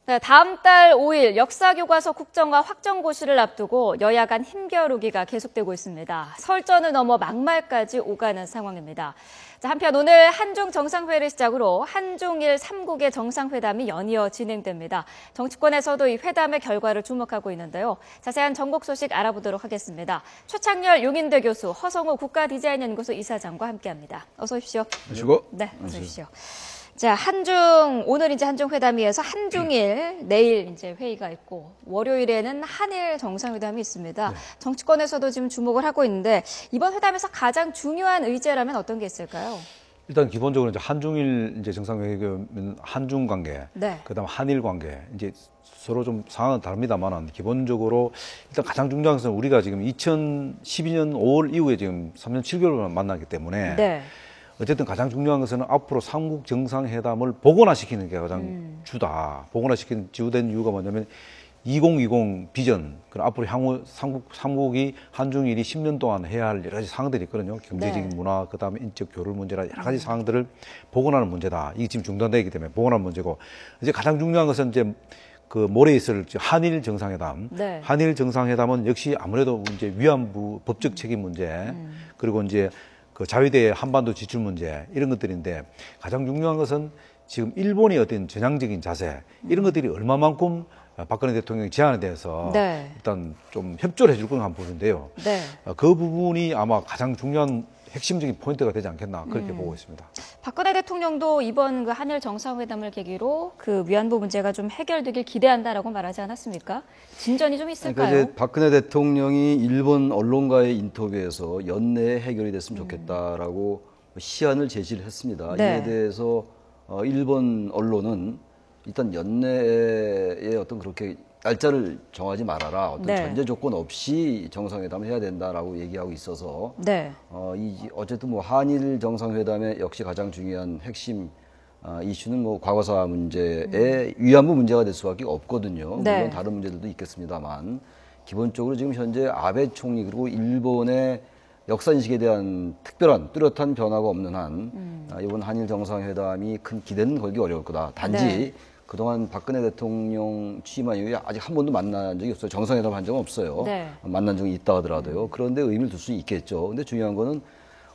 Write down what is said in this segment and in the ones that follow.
네, 다음 달 5일 역사교과서 국정화 확정고시를 앞두고 여야 간 힘겨루기가 계속되고 있습니다. 설전을 넘어 막말까지 오가는 상황입니다. 자, 한편 오늘 한중 정상회의를 시작으로 한중일 3국의 정상회담이 연이어 진행됩니다. 정치권에서도 이 회담의 결과를 주목하고 있는데요. 자세한 전국 소식 알아보도록 하겠습니다. 최창렬 용인대 교수, 허성호 국가디자인연구소 이사장과 함께합니다. 어서 오십시오. 안녕하시고. 네, 어서 오십시오. 자, 오늘 이제 한중회담이어서 한중일, 내일 이제 회의가 있고, 월요일에는 한일 정상회담이 있습니다. 네. 정치권에서도 지금 주목을 하고 있는데, 이번 회담에서 가장 중요한 의제라면 어떤 게 있을까요? 일단 기본적으로 이제 한중일 이제 정상회담은 한중 관계, 네. 그다음 한일 관계, 이제 서로 좀 상황은 다릅니다만은 기본적으로 일단 가장 중요한 것은 우리가 지금 2012년 5월 이후에 지금 3년 7개월만 만나기 때문에. 네. 어쨌든 가장 중요한 것은 앞으로 삼국 정상회담을 복원화시키는 게 가장 주다. 복원화시키는 주된 이유가 뭐냐면 2020 비전, 그리고 앞으로 향후 삼국이 한중일이 10년 동안 해야 할 여러 가지 사항들이 있거든요. 경제적인 네. 문화, 그다음에 인적 교류 문제라 여러 가지 사항들을 복원하는 문제다. 이게 지금 중단되기 때문에 복원하는 문제고, 이제 가장 중요한 것은 이제 그 모레 있을 한일 정상회담. 네. 한일 정상회담은 역시 아무래도 이제 위안부 법적 책임 문제, 그리고 이제 그 자위대 한반도 지출 문제 이런 것들인데, 가장 중요한 것은 지금 일본의 어떤 전향적인 자세 이런 것들이 얼마만큼 박근혜 대통령의 제안에 대해서 네. 일단 좀 협조를 해줄 건가 한번 보는데요. 네. 그 부분이 아마 가장 중요한 핵심적인 포인트가 되지 않겠나 그렇게 보고 있습니다. 박근혜 대통령도 이번 그 한일 정상회담을 계기로 그 위안부 문제가 좀 해결되길 기대한다라고 말하지 않았습니까? 진전이 좀 있을까요? 그러니까 이제 박근혜 대통령이 일본 언론과의 인터뷰에서 연내에 해결이 됐으면 좋겠다라고 시안을 제시를 했습니다. 네. 이에 대해서 일본 언론은 일단 연내에 어떤 그렇게 날짜를 정하지 말아라. 어떤 네. 전제 조건 없이 정상회담을 해야 된다라고 얘기하고 있어서 네. 어쨌든 뭐 한일 정상회담의 역시 가장 중요한 핵심 이슈는 뭐 과거사 문제의 위안부 문제가 될 수밖에 없거든요. 네. 물론 다른 문제들도 있겠습니다만 기본적으로 지금 현재 아베 총리 그리고 일본의 역사인식에 대한 특별한 뚜렷한 변화가 없는 한 이번 한일 정상회담이 큰 기대는 걸기 어려울 거다. 단지 네. 그동안 박근혜 대통령 취임한 이후에 아직 한 번도 만난 적이 없어요. 정상회담 한 적은 없어요. 네. 만난 적이 있다 하더라도요. 그런데 의미를 둘 수 있겠죠. 근데 중요한 거는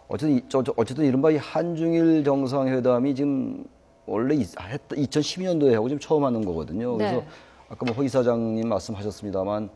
어쨌든 이른바 이 한중일 정상회담이 지금 원래 2012년도에 하고 지금 처음 하는 거거든요. 그래서 네. 아까 뭐 허 이사장님 말씀하셨습니다만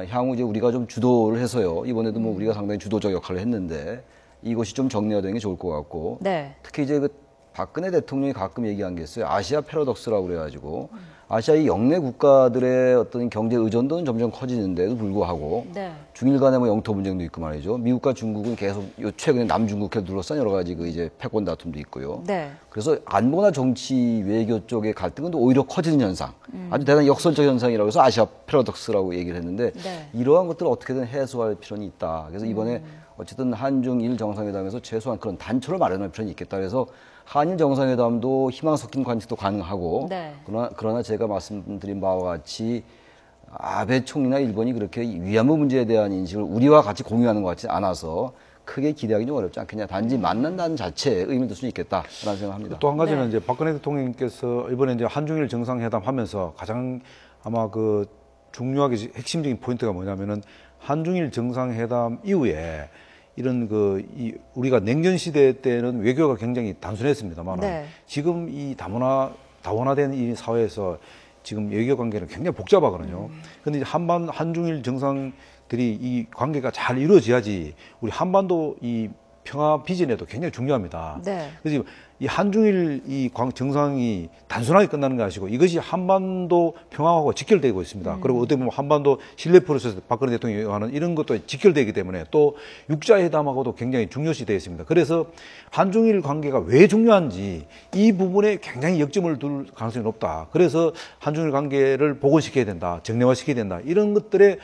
향후 이제 우리가 좀 주도를 해서요. 이번에도 뭐 우리가 상당히 주도적 역할을 했는데 이것이 좀 정리화되는 게 좋을 것 같고 네. 특히 이제 박근혜 대통령이 가끔 얘기한 게 있어요. 아시아 패러독스라고 그래가지고 아시아의 영내 국가들의 어떤 경제 의존도는 점점 커지는데도 불구하고 네. 중일 간의 뭐 영토 분쟁도 있고 말이죠. 미국과 중국은 계속 최근에 남중국해 둘러싼 여러 가지 그 이제 패권 다툼도 있고요. 네. 그래서 안보나 정치 외교 쪽의 갈등은 또 오히려 커지는 현상. 아주 대단히 역설적 현상이라고 해서 아시아 패러독스라고 얘기를 했는데 네. 이러한 것들을 어떻게든 해소할 필요는 있다. 그래서 이번에 어쨌든 한중일 정상회담에서 최소한 그런 단초를 마련할 필요는 있겠다. 그래서 한일 정상회담도 희망 섞인 관측도 가능하고 네. 그러나 제가 말씀드린 바와 같이 아베 총리나 일본이 그렇게 위안부 문제에 대한 인식을 우리와 같이 공유하는 것 같지 않아서 크게 기대하기 좀 어렵지 않겠냐. 단지 만난다는 자체에 의미를 둘 수 있겠다라는 생각합니다. 또 한 가지는 네. 이제 박근혜 대통령께서 이번에 이제 한중일 정상회담 하면서 가장 아마 그 중요하게 핵심적인 포인트가 뭐냐면은 한중일 정상회담 이후에 이런 우리가 냉전 시대 때는 외교가 굉장히 단순했습니다만 네. 지금 이 다원화된 이 사회에서 지금 외교 관계는 굉장히 복잡하거든요. 그런데 한중일 정상들이 이 관계가 잘 이루어져야지 우리 한반도 이 평화 비전에도 굉장히 중요합니다. 네. 그래서 이 한중일 정상이 단순하게 끝나는 게 아니고 이것이 한반도 평화하고 직결되고 있습니다. 그리고 어떻게 보면 한반도 신뢰 프로세스 박근혜 대통령이 하는 이런 것도 직결되기 때문에 또 육자회담하고도 굉장히 중요시 되어 있습니다. 그래서 한중일 관계가 왜 중요한지 이 부분에 굉장히 역점을 둘 가능성이 높다. 그래서 한중일 관계를 복원시켜야 된다, 정례화시켜야 된다, 이런 것들에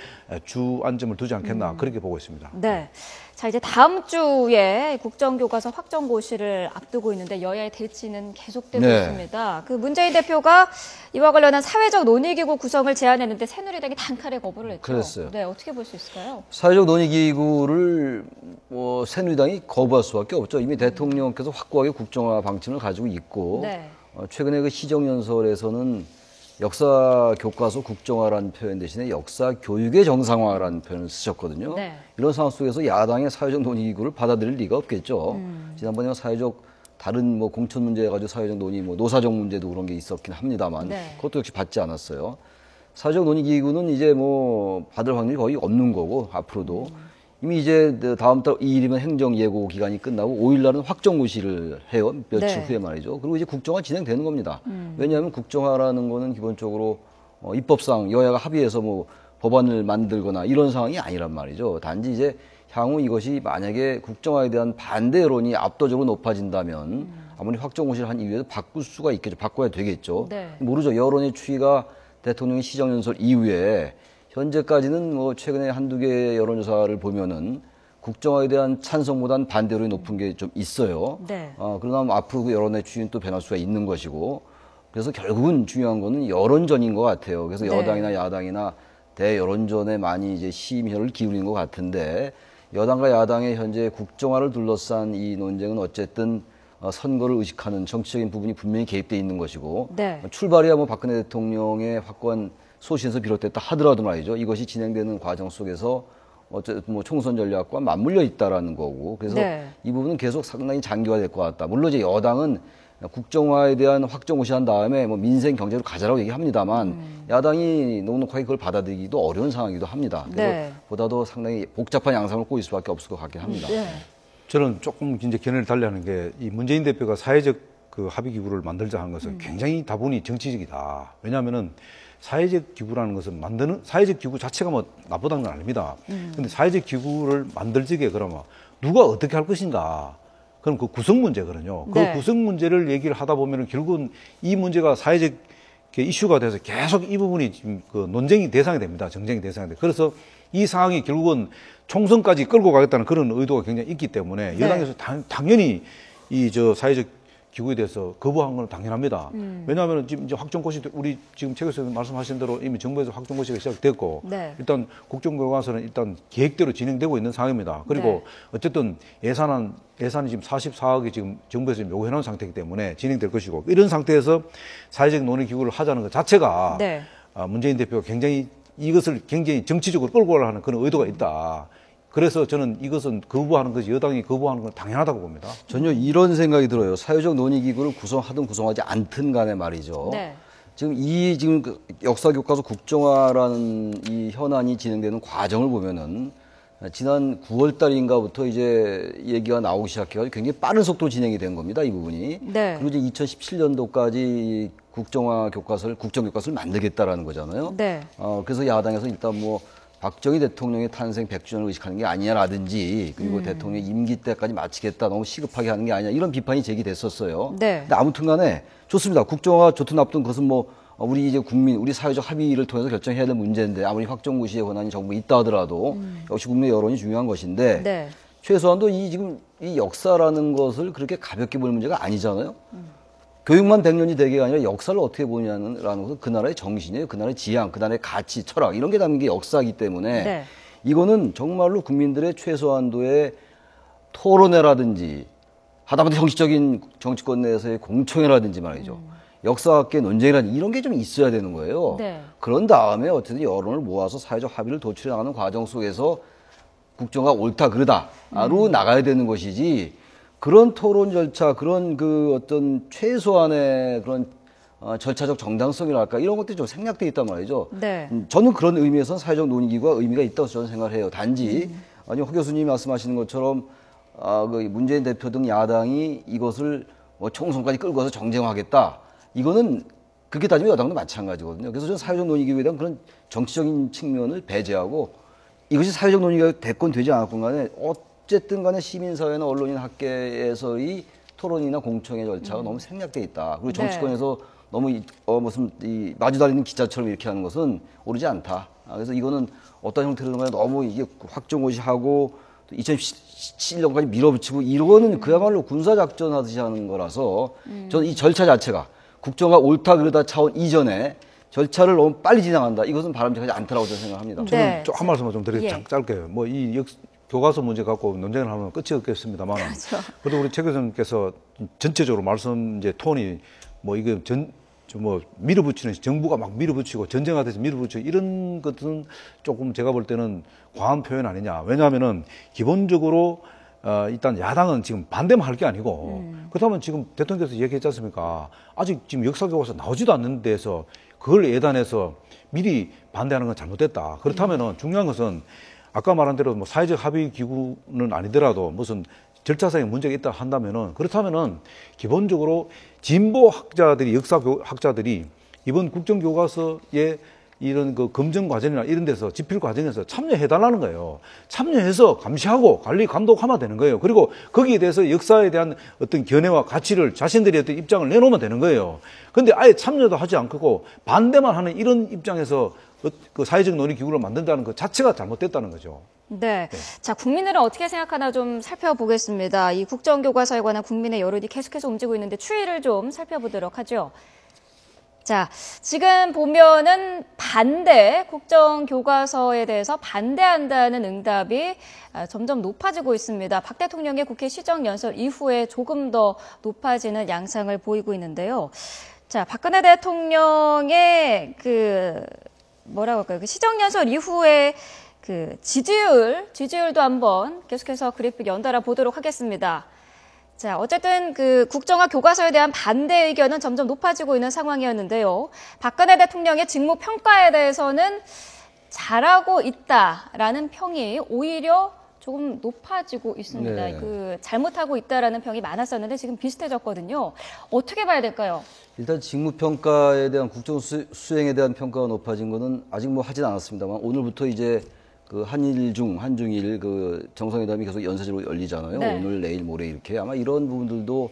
주안점을 두지 않겠나 그렇게 보고 있습니다. 네. 자, 이제 다음 주에 국정교과서 확정고시를 앞두고 있는데 여야의 대치는 계속되고 네. 있습니다. 그 문재인 대표가 이와 관련한 사회적 논의기구 구성을 제안했는데 새누리당이 단칼에 거부를 했죠. 그랬어요. 네, 어떻게 볼 수 있을까요? 사회적 논의기구를 새누리당이 거부할 수밖에 없죠. 이미 대통령께서 확고하게 국정화 방침을 가지고 있고 네. 최근에 그 시정연설에서는 역사 교과서 국정화라는 표현 대신에 역사 교육의 정상화라는 표현을 쓰셨거든요. 네. 이런 상황 속에서 야당의 사회적 논의기구를 받아들일 리가 없겠죠. 지난번에 사회적 다른 뭐 공천 문제 가지고 사회적 논의, 뭐 노사정 문제도 그런 게 있었긴 합니다만 네. 그것도 역시 받지 않았어요. 사회적 논의기구는 이제 뭐 받을 확률이 거의 없는 거고 앞으로도 이미 이제 다음 달 2일이면 행정 예고 기간이 끝나고 5일 날은 확정고시를 해요. 며칠 네. 후에 말이죠. 그리고 이제 국정화 진행되는 겁니다. 왜냐하면 국정화라는 거는 기본적으로 입법상 여야가 합의해서 뭐 법안을 만들거나 이런 상황이 아니란 말이죠. 단지 이제 향후 이것이 만약에 국정화에 대한 반대 여론이 압도적으로 높아진다면 아무리 확정고시를 한 이후에도 바꿀 수가 있겠죠. 바꿔야 되겠죠. 네. 모르죠. 여론의 추이가 대통령의 시정연설 이후에 현재까지는 뭐 최근에 한두 개의 여론조사를 보면은 국정화에 대한 찬성보다는 반대 여론이 높은 게 좀 있어요. 네. 그러나 뭐 앞으로 그 여론의 추이는 또 변할 수가 있는 것이고 그래서 결국은 중요한 거는 여론전인 것 같아요. 그래서 네. 여당이나 야당이나 대여론전에 많이 이제 심혈을 기울이는 것 같은데 여당과 야당의 현재 국정화를 둘러싼 이 논쟁은 어쨌든 선거를 의식하는 정치적인 부분이 분명히 개입돼 있는 것이고 네. 출발이야 뭐 박근혜 대통령의 확고한 소신에서 비롯됐다 하더라도 말이죠. 이것이 진행되는 과정 속에서 어쨌든 뭐 총선 전략과 맞물려 있다라는 거고 그래서 네. 이 부분은 계속 상당히 장기화될 것 같다. 물론 이제 여당은 국정화에 대한 확정고시한 다음에 뭐 민생 경제로 가자라고 얘기합니다만 야당이 넉넉하게 그걸 받아들이기도 어려운 상황이기도 합니다. 그래서 네. 보다도 상당히 복잡한 양상을 꼬일 수밖에 없을 것 같긴 합니다. 네. 저는 조금 이제 견해를 달리하는 게 이 문재인 대표가 사회적 그 합의 기구를 만들자 하는 것은 굉장히 다분히 정치적이다. 왜냐하면은 사회적 기구라는 것은 만드는 사회적 기구 자체가 뭐 나쁘다는 건 아닙니다. 근데 사회적 기구를 만들지게 그러면 누가 어떻게 할 것인가? 그럼 그 구성 문제거든요. 네. 그 구성 문제를 얘기를 하다 보면은 결국은 이 문제가 사회적 이슈가 돼서 계속 이 부분이 지금 그 논쟁이 대상이 됩니다. 정쟁이 대상이 돼. 그래서 이 상황이 결국은 총선까지 끌고 가겠다는 그런 의도가 굉장히 있기 때문에 네. 여당에서 당연히 이 사회적 기구에 대해서 거부한 건 당연합니다. 왜냐하면 지금 이제 확정고시 우리 지금 책에서 말씀하신 대로 이미 정부에서 확정고시가 시작됐고 네. 일단 국정교과서는 일단 계획대로 진행되고 있는 상황입니다. 그리고 네. 어쨌든 예산이 지금 44억이 지금 정부에서 지금 요구해 놓은 상태이기 때문에 진행될 것이고 이런 상태에서 사회적 논의 기구를 하자는 것 자체가 네. 문재인 대표가 굉장히 이것을 굉장히 정치적으로 끌고 가려 하는 그런 의도가 있다. 그래서 저는 이것은 거부하는 것이 여당이 거부하는 건 당연하다고 봅니다. 전혀 이런 생각이 들어요. 사회적 논의기구를 구성하든 구성하지 않든 간에 말이죠. 네. 지금 그 역사교과서 국정화라는 이 현안이 진행되는 과정을 보면은 지난 9월 달인가부터 이제 얘기가 나오기 시작해가지고 굉장히 빠른 속도로 진행이 된 겁니다. 이 부분이. 네. 그리고 이제 2017년도까지 국정교과서를 만들겠다라는 거잖아요. 네. 그래서 야당에서 일단 뭐 박정희 대통령의 탄생 100주년을 의식하는 게 아니냐라든지 그리고 대통령 임기 때까지 마치겠다 너무 시급하게 하는 게 아니냐 이런 비판이 제기됐었어요. 네. 근데 아무튼 간에 좋습니다. 국정화 좋든 나쁘든 그것은 뭐 우리 이제 우리 사회적 합의를 통해서 결정해야 될 문제인데 아무리 확정고시의 권한이 정부에 있다 하더라도 역시 국민의 여론이 중요한 것인데 네. 최소한도 지금 이 역사라는 것을 그렇게 가볍게 볼 문제가 아니잖아요. 교육만 100년이 되게가 아니라 역사를 어떻게 보냐는 것은 그 나라의 정신이에요. 그 나라의 지향, 그 나라의 가치, 철학 이런 게 담긴 게 역사이기 때문에 네. 이거는 정말로 국민들의 최소한도의 토론회라든지 하다못해 형식적인 정치권 내에서의 공청회라든지 말이죠. 역사학계 논쟁이라든지 이런 게 좀 있어야 되는 거예요. 네. 그런 다음에 어쨌든 여론을 모아서 사회적 합의를 도출해 나가는 과정 속에서 국정화 옳다 그르다로 나가야 되는 것이지 그런 토론 절차, 그런 그 어떤 최소한의 그런 절차적 정당성이랄까 이런 것들이 좀 생략돼 있단 말이죠. 네. 저는 그런 의미에서는 사회적 논의기구가 의미가 있다고 저는 생각을 해요. 단지 아니 허 교수님이 말씀하시는 것처럼 그 문재인 대표 등 야당이 이것을 뭐 총선까지 끌고 가서 정쟁하겠다. 이거는 그렇게 따지면 여당도 마찬가지거든요. 그래서 저는 사회적 논의기구에 대한 그런 정치적인 측면을 배제하고 이것이 사회적 논의가 됐건 되지 않았건 간에 어쨌든 간에 시민사회나 언론인 학계에서의 토론이나 공청회 절차가 너무 생략돼 있다. 그리고 정치권에서 너무 무슨 마주 달리는 기자처럼 이렇게 하는 것은 옳지 않다. 그래서 이거는 어떤 형태로든 너무 이게 확정고시하고 2017년까지 밀어붙이고 이거는 그야말로 군사작전 하듯이 하는 거라서 저는 이 절차 자체가 국정화 옳다 그러다 차원 이전에 절차를 너무 빨리 진행한다. 이것은 바람직하지 않다라고 저는 생각합니다. 네. 저는 한 말씀만 좀 드리겠습니다. 예. 짧게. 뭐 이 교과서 문제 갖고 논쟁을 하면 끝이 없겠습니다만. 그렇죠. 그래도 우리 최 교수님께서 전체적으로 말씀 이제 톤이 뭐 이게 뭐 밀어붙이는 정부가 막 밀어붙이고 전쟁하듯이 밀어붙이고 이런 것은 조금 제가 볼 때는 과한 표현 아니냐. 왜냐하면은 기본적으로 일단 야당은 지금 반대만 할 게 아니고 그렇다면 지금 대통령께서 얘기했지 않습니까? 아직 지금 역사교과서 나오지도 않는 데서 그걸 예단해서 미리 반대하는 건 잘못됐다. 그렇다면은 중요한 것은 아까 말한 대로 뭐 사회적 합의 기구는 아니더라도 무슨 절차상의 문제가 있다 한다면은 그렇다면은 기본적으로 진보 학자들이 역사학자들이 이번 국정교과서에 이런 그 검증 과정이나 이런 데서 집필 과정에서 참여해 달라는 거예요. 참여해서 감시하고 관리 감독하면 되는 거예요. 그리고 거기에 대해서 역사에 대한 어떤 견해와 가치를 자신들의 어떤 입장을 내놓으면 되는 거예요. 근데 아예 참여도 하지 않고 반대만 하는 이런 입장에서 그 사회적 논의 기구를 만든다는 것 자체가 잘못됐다는 거죠. 네. 자, 국민들은 어떻게 생각하나 좀 살펴보겠습니다. 이 국정교과서에 관한 국민의 여론이 계속해서 움직이고 있는데 추이를 좀 살펴보도록 하죠. 자, 지금 보면은 반대, 국정교과서에 대해서 반대한다는 응답이 점점 높아지고 있습니다. 박 대통령의 국회 시정연설 이후에 조금 더 높아지는 양상을 보이고 있는데요. 자, 박근혜 대통령의 뭐라고 할까요? 그 시정연설 이후에 그 지지율도 한번 계속해서 그래픽 연달아 보도록 하겠습니다. 자, 어쨌든 그 국정화 교과서에 대한 반대 의견은 점점 높아지고 있는 상황이었는데요. 박근혜 대통령의 직무 평가에 대해서는 잘하고 있다라는 평이 오히려 조금 높아지고 있습니다. 네. 그 잘못하고 있다라는 평이 많았었는데 지금 비슷해졌거든요. 어떻게 봐야 될까요? 일단 직무평가에 대한 국정수행에 대한 평가가 높아진 거는 아직 뭐 하진 않았습니다만 오늘부터 이제 그 한중일 그 정상회담이 계속 연쇄적으로 열리잖아요. 네. 오늘, 내일, 모레 이렇게 아마 이런 부분들도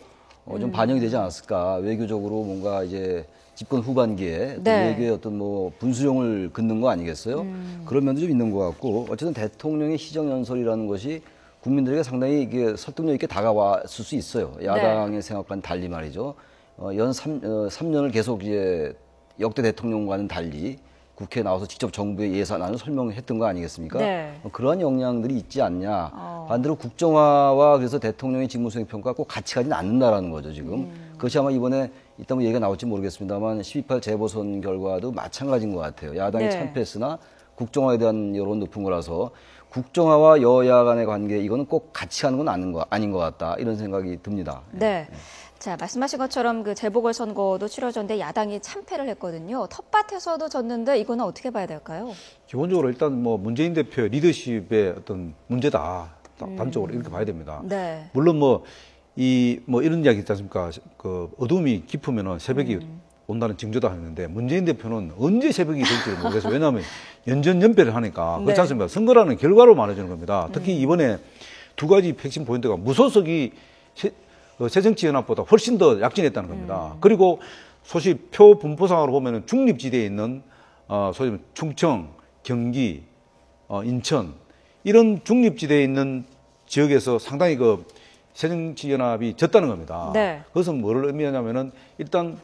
좀 반영이 되지 않았을까. 외교적으로 뭔가 이제 집권 후반기에 네. 외교의 어떤 뭐 분수령을 긋는 거 아니겠어요? 그런 면도 좀 있는 것 같고 어쨌든 대통령의 시정연설이라는 것이 국민들에게 상당히 이게 설득력 있게 다가왔을 수 있어요. 야당의 생각과는 달리 말이죠. 연 3년을 계속 이제 역대 대통령과는 달리 국회에 나와서 직접 정부의 예산안을 설명했던 거 아니겠습니까? 네. 그러한 역량들이 있지 않냐. 반대로 국정화와 그래서 대통령의 직무수행 평가가 꼭 같이 가지는 않는다라는 거죠, 지금. 그것이 아마 이번에 이따 뭐 얘기가 나올지 모르겠습니다만 12.8 재보선 결과도 마찬가지인 것 같아요. 야당이 네. 참패했으나 국정화에 대한 여론 높은 거라서 국정화와 여야 간의 관계 이거는 꼭 같이 가는 건 아닌 것 같다. 이런 생각이 듭니다. 네. 자, 말씀하신 것처럼 그 재보궐선거도 치러졌는데 야당이 참패를 했거든요. 텃밭에서도 졌는데 이거는 어떻게 봐야 될까요? 기본적으로 일단 뭐 문재인 대표의 리더십의 어떤 문제다. 단적으로 이렇게 봐야 됩니다. 네. 물론 뭐 이런 이야기 있지 않습니까? 그 어둠이 깊으면은 새벽이 온다는 징조다 했는데 문재인 대표는 언제 새벽이 될지 모르겠어요. 왜냐하면 연전연패를 하니까 그렇지 네. 않습니까? 선거라는 결과로 말해주는 겁니다. 특히 이번에 두 가지 핵심 포인트가 무소속이 새정치연합보다 훨씬 더 약진했다는 겁니다. 그리고 소위 표 분포상으로 보면은 중립지대에 있는 소위 말하면 충청, 경기, 인천 이런 중립지대에 있는 지역에서 상당히 그 새정치연합이 졌다는 겁니다. 네. 그것은 뭐를 의미하냐면은 일단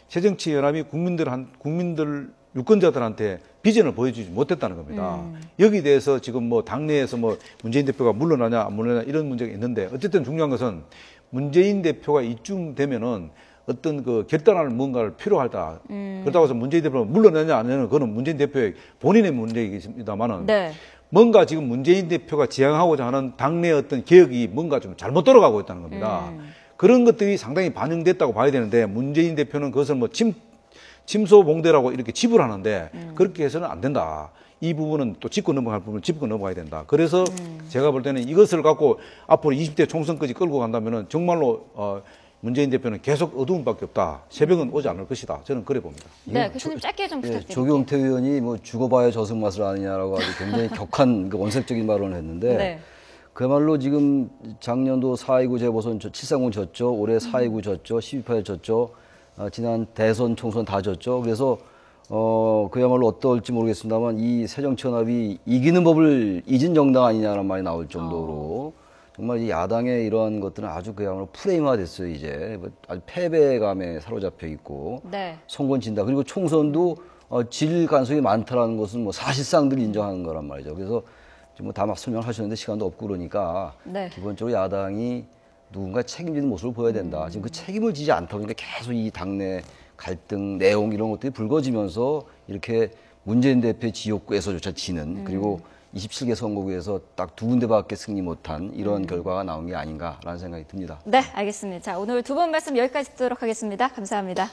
새정치연합이 국민들 유권자들한테 비전을 보여주지 못했다는 겁니다. 여기에 대해서 지금 뭐 당내에서 뭐 문재인 대표가 물러나냐 안 물러나냐 이런 문제가 있는데 어쨌든 중요한 것은 문재인 대표가 이쯤 되면은 어떤 그 결단할 뭔가를 필요하다. 그렇다고 해서 문재인 대표가 물러나냐 안 하냐는 그거는 문재인 대표의 본인의 문제이겠습니다만은 네. 뭔가 지금 문재인 대표가 지향하고자 하는 당내 어떤 개혁이 뭔가 좀 잘못 돌아가고 있다는 겁니다. 그런 것들이 상당히 반영됐다고 봐야 되는데 문재인 대표는 그것을 뭐 침소봉대라고 이렇게 치부하는데 그렇게 해서는 안 된다. 이 부분은 또 짚고 넘어갈 부분은 짚고 넘어가야 된다. 그래서 제가 볼 때는 이것을 갖고 앞으로 20대 총선까지 끌고 간다면은 정말로 문재인 대표는 계속 어두움밖에 없다. 새벽은 오지 않을 것이다. 저는 그래 봅니다. 네, 교수님 짧게 좀 부탁드릴게요. 조경태 의원이 뭐 죽어봐야 저승맛을 아느냐라고 아주 굉장히 격한 그 원색적인 발언을 했는데 네. 그야말로 지금 작년도 4.29 재보선 730 졌죠. 올해 4.29 졌죠. 12.8 졌죠. 지난 대선 총선 다 졌죠. 그래서 그야말로 어떨지 모르겠습니다만 이 새정치연합이 이기는 법을 잊은 정당 아니냐라는 말이 나올 정도로 정말 이 야당의 이러한 것들은 아주 그야말로 프레임화 됐어요. 이제 아주 패배감에 사로잡혀 있고 네. 선거는 진다. 그리고 총선도 질 가능성이 많다라는 것은 뭐 사실상들 인정하는 거란 말이죠. 그래서 지금 뭐 다 막 설명하셨는데 시간도 없고 그러니까 네. 기본적으로 야당이 누군가 책임지는 모습을 보여야 된다. 지금 그 책임을 지지 않다 보니까 계속 이 당내 갈등, 내용 이런 것들이 불거지면서 이렇게 문재인 대표의 지역구에서조차 지는 그리고 27개 선거구에서 딱 2군데밖에 승리 못한 이런 결과가 나온 게 아닌가라는 생각이 듭니다. 네, 알겠습니다. 자, 오늘 두 분 말씀 여기까지 듣도록 하겠습니다. 감사합니다.